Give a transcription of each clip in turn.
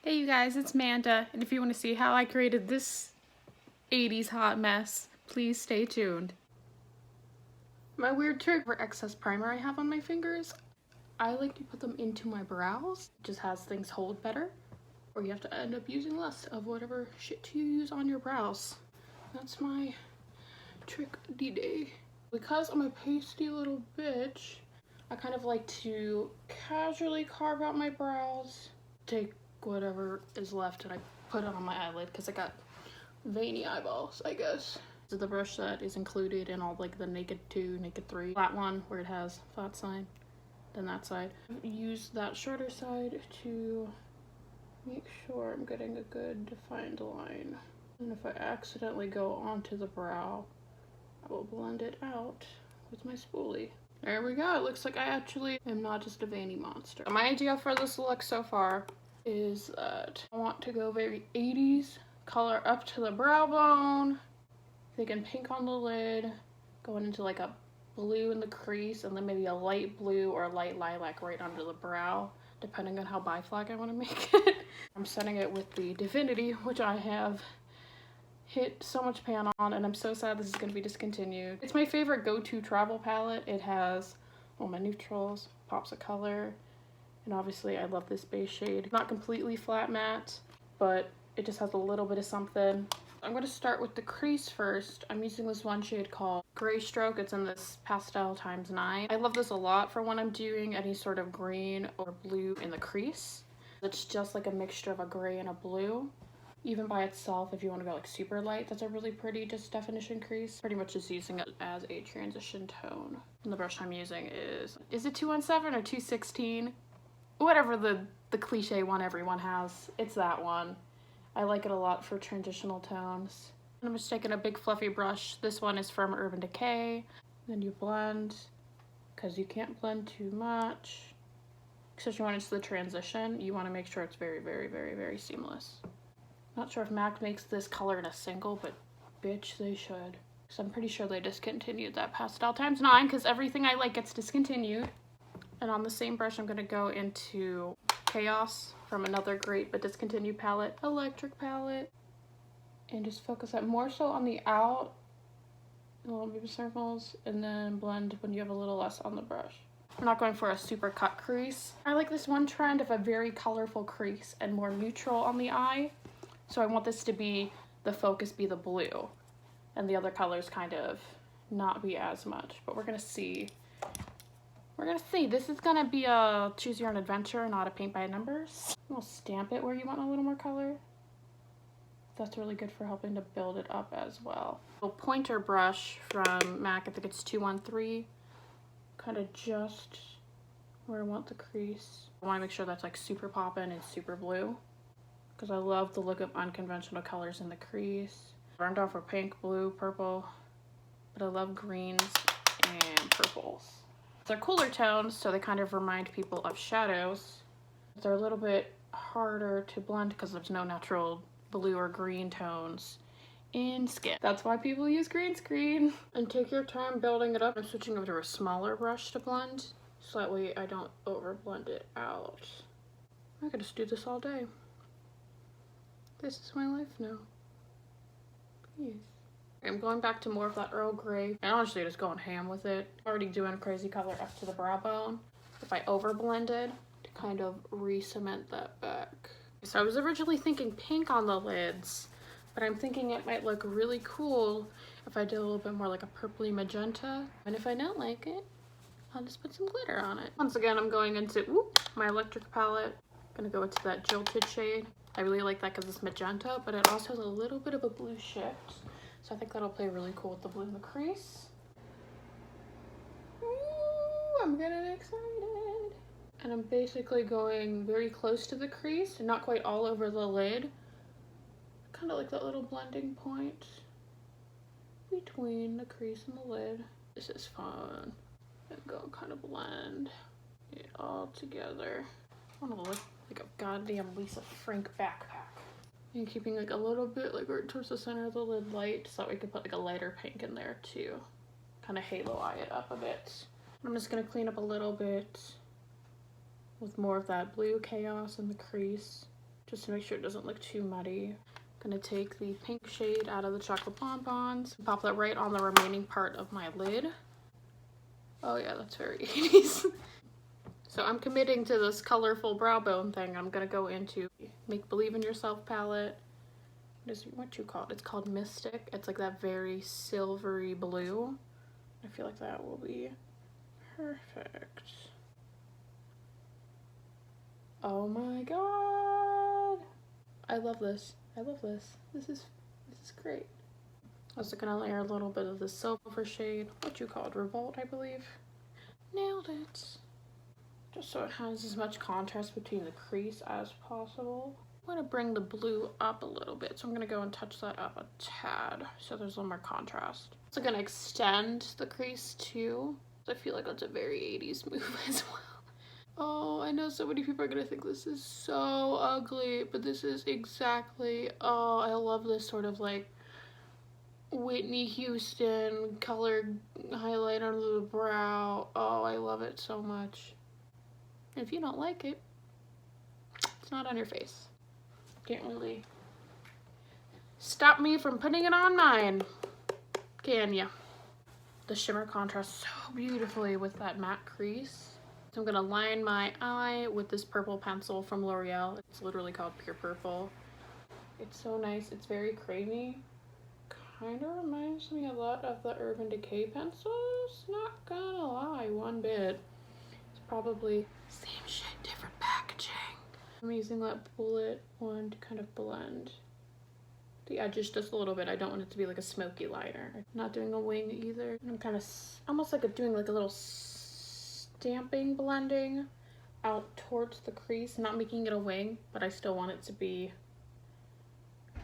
Hey you guys, it's Manda, and if you want to see how I created this 80s hot mess, please stay tuned. My weird trick for excess primer I have on my fingers, I like to put them into my brows. It just has things hold better, or you have to end up using less of whatever shit you use on your brows. That's my trick D-Day. Because I'm a pasty little bitch, I kind of like to casually carve out my brows, take whatever is left and I put it on my eyelid because I got veiny eyeballs, I guess. This is the brush that is included in all like the Naked 2, Naked 3, flat one where it has flat side, then that side. Use that shorter side to make sure I'm getting a good defined line. And if I accidentally go onto the brow, I will blend it out with my spoolie. There we go. It looks like I actually am not just a veiny monster. My idea for this look so far is that I want to go very 80s, color up to the brow bone, thinking pink on the lid, going into like a blue in the crease, and then maybe a light blue or light lilac right under the brow, depending on how bi-flag I want to make it. I'm setting it with the Divinity, which I have hit so much pan on, and I'm so sad this is going to be discontinued. It's my favorite go-to travel palette. It has all my neutrals, pops of color, and obviously I love this base shade. Not completely flat matte, but it just has a little bit of something. I'm going to start with the crease first. I'm using this one shade called Gray Stroke. It's in this pastel ×9. I love this a lot for when I'm doing any sort of green or blue in the crease. It's just like a mixture of a gray and a blue. Even by itself, if you want to go like super light, that's a really pretty just definition crease. Pretty much just using it as a transition tone. And the brush I'm using is it 217 or 216? Whatever the cliche one everyone has, it's that one. I like it a lot for transitional tones. I'm just taking a big fluffy brush. This one is from Urban Decay. Then you blend, because you can't blend too much. Especially when it's the transition, you want to make sure it's very, very, very, very seamless. Not sure if MAC makes this color in a single, but bitch, they should. So I'm pretty sure they discontinued that pastel ×9 because everything I like gets discontinued. And on the same brush, I'm going to go into Chaos from another great but discontinued palette, Electric palette. And just focus that more so on the out, little baby circles, and then blend when you have a little less on the brush. I'm not going for a super cut crease. I like this one trend of a very colorful crease and more neutral on the eye. So I want this to be, the focus be the blue, and the other colors kind of not be as much, but we're gonna see. We're gonna see. This is gonna be a choose your own adventure, not a paint by numbers. We'll stamp it where you want a little more color. That's really good for helping to build it up as well. A pointer brush from MAC, I think it's 213, kind of just where I want the crease. I wanna make sure that's like super poppin' and super blue, because I love the look of unconventional colors in the crease. Burned off for pink, blue, purple, but I love greens and purples. They're cooler tones, so they kind of remind people of shadows. They're a little bit harder to blend because there's no natural blue or green tones in skin. That's why people use green screen. And take your time building it up. I'm switching over to a smaller brush to blend, so that way I don't over blend it out. I could just do this all day. This is my life now. Please. I'm going back to more of that Earl Grey. And honestly, just going ham with it. Already doing a crazy color up to the brow bone. If I over blended to kind of re-cement that back. So I was originally thinking pink on the lids, but I'm thinking it might look really cool if I did a little bit more like a purpley magenta. And if I don't like it, I'll just put some glitter on it. Once again, I'm going into my Electric palette. I'm gonna go into that Jilted shade. I really like that because it's magenta, but it also has a little bit of a blue shift. So I think that'll play really cool with the blue in the crease. Ooh, I'm getting excited. And I'm basically going very close to the crease and not quite all over the lid. Kind of like that little blending point between the crease and the lid. This is fun. And go kind of blend it all together. I want to look like a goddamn Lisa Frank backpack. And keeping like a little bit like right towards the center of the lid light, so that we could put like a lighter pink in there too. Kind of halo eye it up a bit. I'm just gonna clean up a little bit with more of that blue Chaos in the crease. just to make sure it doesn't look too muddy. I'm gonna take the pink shade out of the chocolate bonbons, pop that right on the remaining part of my lid. Oh yeah, that's very 80s. So I'm committing to this colorful brow bone thing. I'm gonna go into Make Believe in Yourself palette. What you call it? It's called Mystic. It's like that very silvery blue. I feel like that will be perfect. Oh my god! I love this. I love this. This is great. Also gonna layer a little bit of the silver shade. What you called? Revolt, I believe. Nailed it. Just so it has as much contrast between the crease as possible. I'm gonna bring the blue up a little bit, so I'm gonna go and touch that up a tad so there's a little more contrast. Also gonna extend the crease too. I feel like that's a very 80s move as well. Oh, I know so many people are gonna think this is so ugly, but this is exactly, oh, I love this sort of like Whitney Houston colored highlight under the brow. Oh, I love it so much. And if you don't like it, it's not on your face. Can't really stop me from putting it on mine, can ya? The shimmer contrasts so beautifully with that matte crease. So I'm gonna line my eye with this purple pencil from L'Oreal. It's literally called Pure Purple. It's so nice. It's very creamy. Kind of reminds me a lot of the Urban Decay pencils. Not gonna lie, one bit. It's probably same shit, different packaging. I'm using that bullet one to kind of blend the edges just a little bit. I don't want it to be like a smoky liner. I'm not doing a wing either. I'm kind of almost like doing like a little stamping blending out towards the crease, not making it a wing, but I still want it to be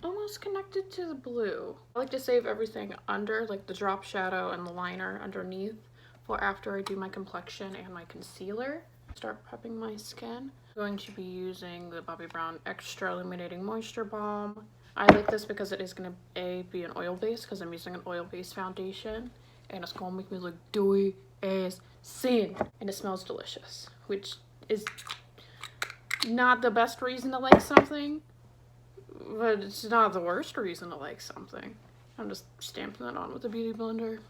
almost connected to the blue. I like to save everything under, like the drop shadow and the liner underneath, for after I do my complexion and my concealer. Start prepping my skin. I'm going to be using the Bobbi Brown Extra Illuminating Moisture Balm. I like this because it is going to be an oil base, because I'm using an oil based foundation, and it's going to make me look dewy as sin, and it smells delicious, which is not the best reason to like something, but it's not the worst reason to like something. I'm just stamping it on with a beauty blender.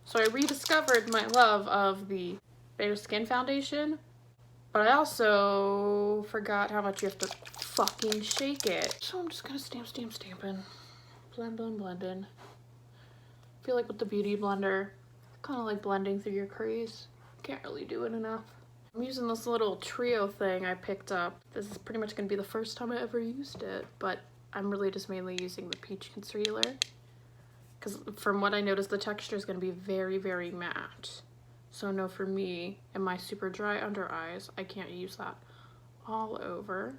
So I rediscovered my love of the Bare Skin Foundation, but I also forgot how much you have to fucking shake it. So I'm just gonna stamping. Blending. I feel like with the beauty blender, kind of like blending through your crease. Can't really do it enough. I'm using this little trio thing I picked up. This is pretty much gonna be the first time I ever used it, but I'm really just mainly using the peach concealer, because from what I noticed, the texture is gonna be very, very matte. So no, for me and my super dry under eyes, I can't use that all over,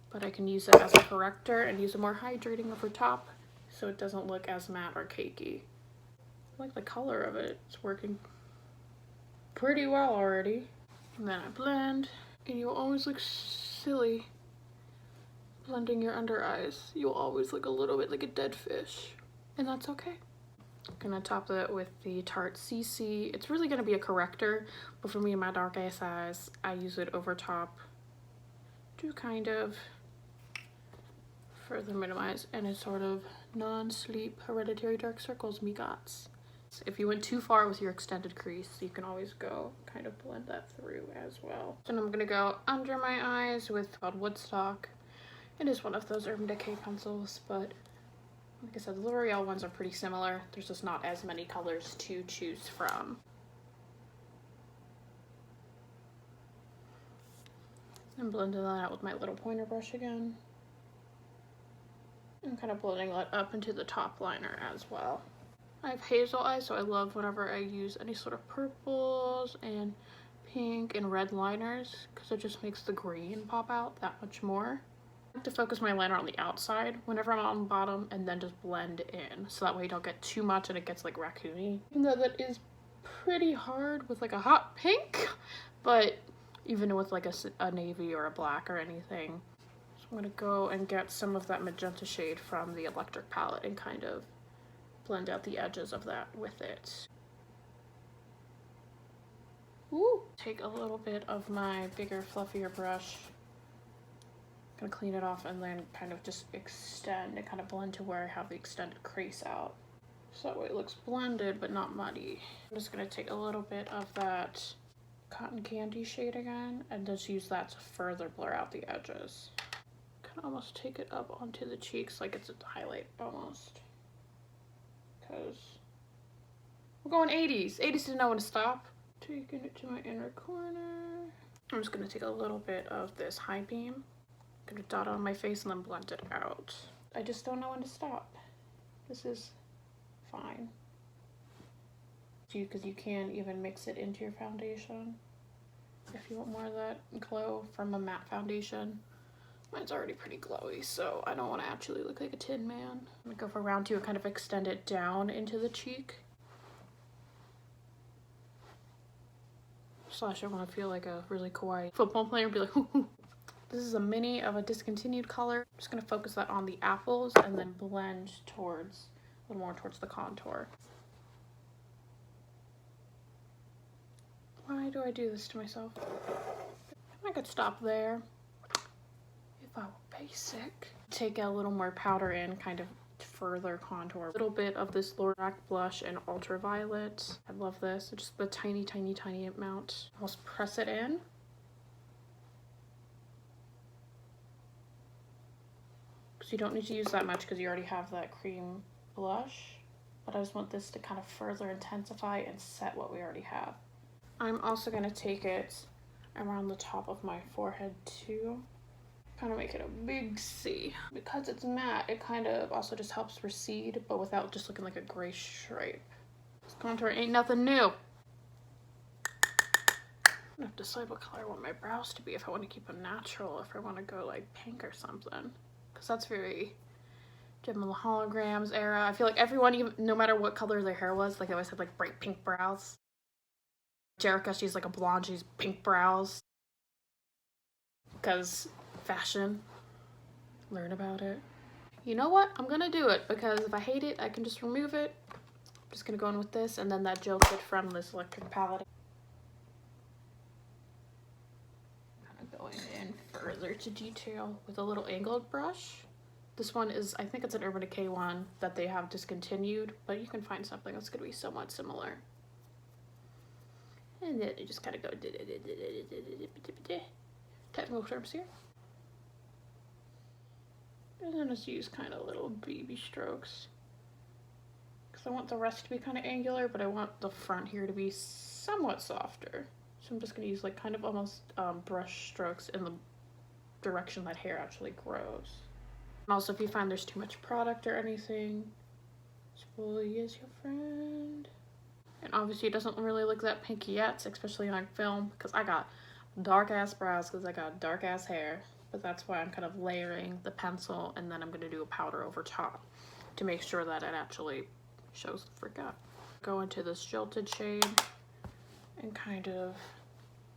but I can use it as a corrector and use it more hydrating over top so it doesn't look as matte or cakey. I like the color of it. It's working pretty well already. And then I blend, and you'll always look silly blending your under eyes. You'll always look a little bit like a dead fish, and that's okay. I'm gonna top that with the Tarte CC. It's really gonna be a corrector, but for me and my dark ass eyes, I use it over top to kind of further minimize any sort of non-sleep hereditary dark circles me gots. If you went too far with your extended crease, you can always go kind of blend that through as well. And I'm gonna go under my eyes with called Woodstock. It is one of those Urban Decay pencils, but like I said, the L'Oreal ones are pretty similar. There's just not as many colors to choose from. I'm blending that out with my little pointer brush again. And kind of blending that up into the top liner as well. I have hazel eyes, so I love whenever I use any sort of purples and pink and red liners, because it just makes the green pop out that much more. I like to focus my liner on the outside whenever I'm on the bottom, and then just blend in, so that way you don't get too much and it gets like raccoony. Even though that is pretty hard with like a hot pink, but even with like a navy or a black or anything. So I'm gonna go and get some of that magenta shade from the Electric palette and kind of blend out the edges of that with it. Ooh. Take a little bit of my bigger, fluffier brush Gonna clean it off and then kind of just extend and kind of blend to where I have the extended crease out. So that way it looks blended but not muddy. I'm just gonna take a little bit of that cotton candy shade again and just use that to further blur out the edges. Kind of almost take it up onto the cheeks like it's a highlight almost. Because we're going 80s. 80s didn't know when to stop. Taking it to my inner corner. I'm just gonna take a little bit of this high beam. Gonna dot it on my face and then blend it out. I just don't know when to stop. This is fine. Because you can even mix it into your foundation if you want more of that glow from a matte foundation. Mine's already pretty glowy, so I don't want to actually look like a tin man. I'm gonna go for round two and kind of extend it down into the cheek. Slash, I want to feel like a really kawaii football player and be like, hoo hoo. This is a mini of a discontinued color. I'm just going to focus that on the apples and then blend towards, a little more towards the contour. Why do I do this to myself? I could stop there if I were basic. Take a little more powder in, kind of further contour. A little bit of this Lorac blush in ultraviolet. I love this. Just the tiny, tiny, tiny amount. Almost press it in. So you don't need to use that much because you already have that cream blush, but I just want this to kind of further intensify and set what we already have. I'm also going to take it around the top of my forehead too, kind of make it a big C. Because it's matte, it kind of also just helps recede, but without just looking like a gray stripe. This contour ain't nothing new. I have to decide what color I want my brows to be, if I want to keep them natural, if I want to go like pink or something. Because that's very Gem of the Holograms era. I feel like everyone, even no matter what color their hair was, like they always had like bright pink brows. Jerica, she's like a blonde, she's pink brows. Because fashion. Learn about it. You know what? I'm gonna do it because if I hate it, I can just remove it. I'm just gonna go in with this and then that Jilted from this electric palette. Going in further to detail with a little angled brush. This one is, I think it's an Urban Decay one that they have discontinued, but you can find something that's going to be somewhat similar. And then you just kind of go technical terms here. And then just use kind of little baby strokes. Because I want the rest to be kind of angular, but I want the front here to be somewhat softer. So I'm just going to use like kind of almost brush strokes in the direction that hair actually grows. And also if you find there's too much product or anything, spoolie is your friend. And obviously it doesn't really look that pinky yet, especially on film, because I got dark ass brows because I got dark ass hair. But that's why I'm kind of layering the pencil and then I'm going to do a powder over top to make sure that it actually shows the frick up. Go into this Jilted shade and kind of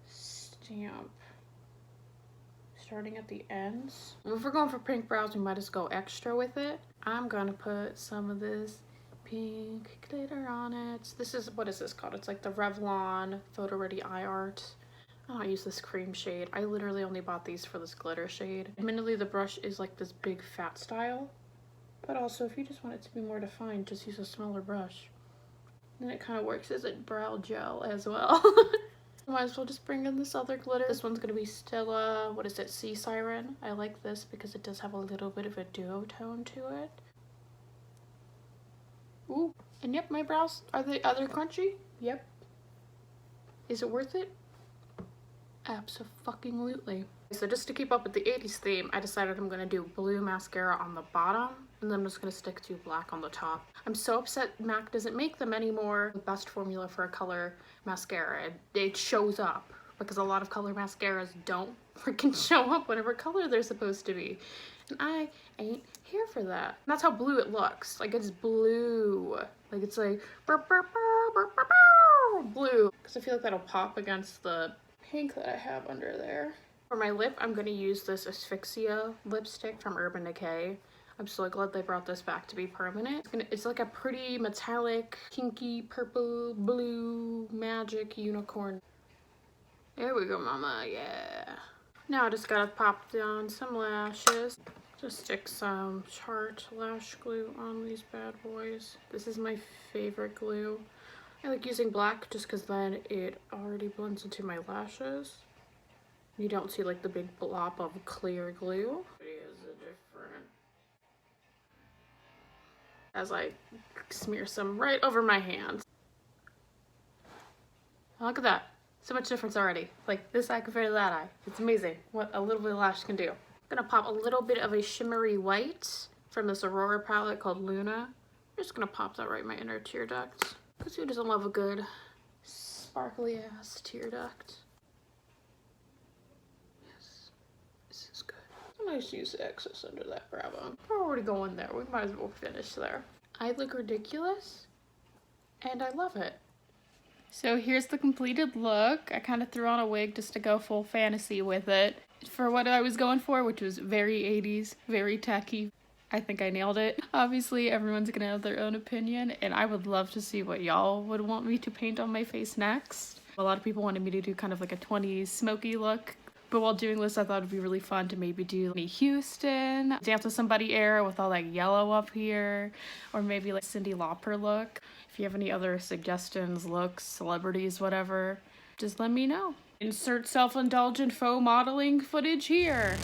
stamp starting at the ends. If we're going for pink brows, we might just go extra with it. I'm gonna put some of this pink glitter on it. This is, what is this called? It's like the Revlon Photo Ready Eye Art. I don't use this cream shade. I literally only bought these for this glitter shade. Admittedly, the brush is like this big fat style, but also if you just want it to be more defined, just use a smaller brush. Then it kind of works as a brow gel as well. Might as well just bring in this other glitter. This one's gonna be Stella, what is it, Sea Siren. I like this because it does have a little bit of a duotone to it. Ooh, and yep, my brows, are they crunchy? Yep. Is it worth it? Abso-fucking-lutely. So just to keep up with the 80s theme, I decided I'm gonna do blue mascara on the bottom, and then I'm just gonna stick to black on the top. I'm so upset MAC doesn't make them anymore. The best formula for a color mascara. It shows up, because a lot of color mascaras don't freaking show up whatever color they're supposed to be. And I ain't here for that. And that's how blue it looks. Like, it's blue. Like, it's like blue. Because I feel like that'll pop against the pink that I have under there. For my lip, I'm going to use this Asphyxia lipstick from Urban Decay. I'm so glad they brought this back to be permanent. It's like a pretty metallic, kinky, purple, blue, magic unicorn. There we go, mama, yeah. Now I just gotta pop down some lashes. Just stick some Chart lash glue on these bad boys. This is my favorite glue. I like using black just because then it already blends into my lashes. You don't see like the big blob of clear glue. It is a different. As I smear some right over my hands. Look at that. So much difference already. Like this eye compared to that eye. It's amazing what a little bit of lash can do. I'm gonna pop a little bit of a shimmery white from this Aurora palette called Luna. I'm just gonna pop that right in my inner tear duct. Because who doesn't love a good sparkly ass tear duct? Yes, this is good. Nice use of excess under that brow bone. We're already going there. We might as well finish there. I look ridiculous and I love it. So here's the completed look. I kind of threw on a wig just to go full fantasy with it. For what I was going for, which was very 80s, very tacky. I think I nailed it. Obviously, everyone's gonna have their own opinion, and I would love to see what y'all would want me to paint on my face next. A lot of people wanted me to do kind of like a 20s smoky look. But while doing this, I thought it'd be really fun to maybe do Whitney Houston, Dance with Somebody era with all that yellow up here, or maybe like Cyndi Lauper look. If you have any other suggestions, looks, celebrities, whatever, just let me know. Insert self-indulgent faux modeling footage here.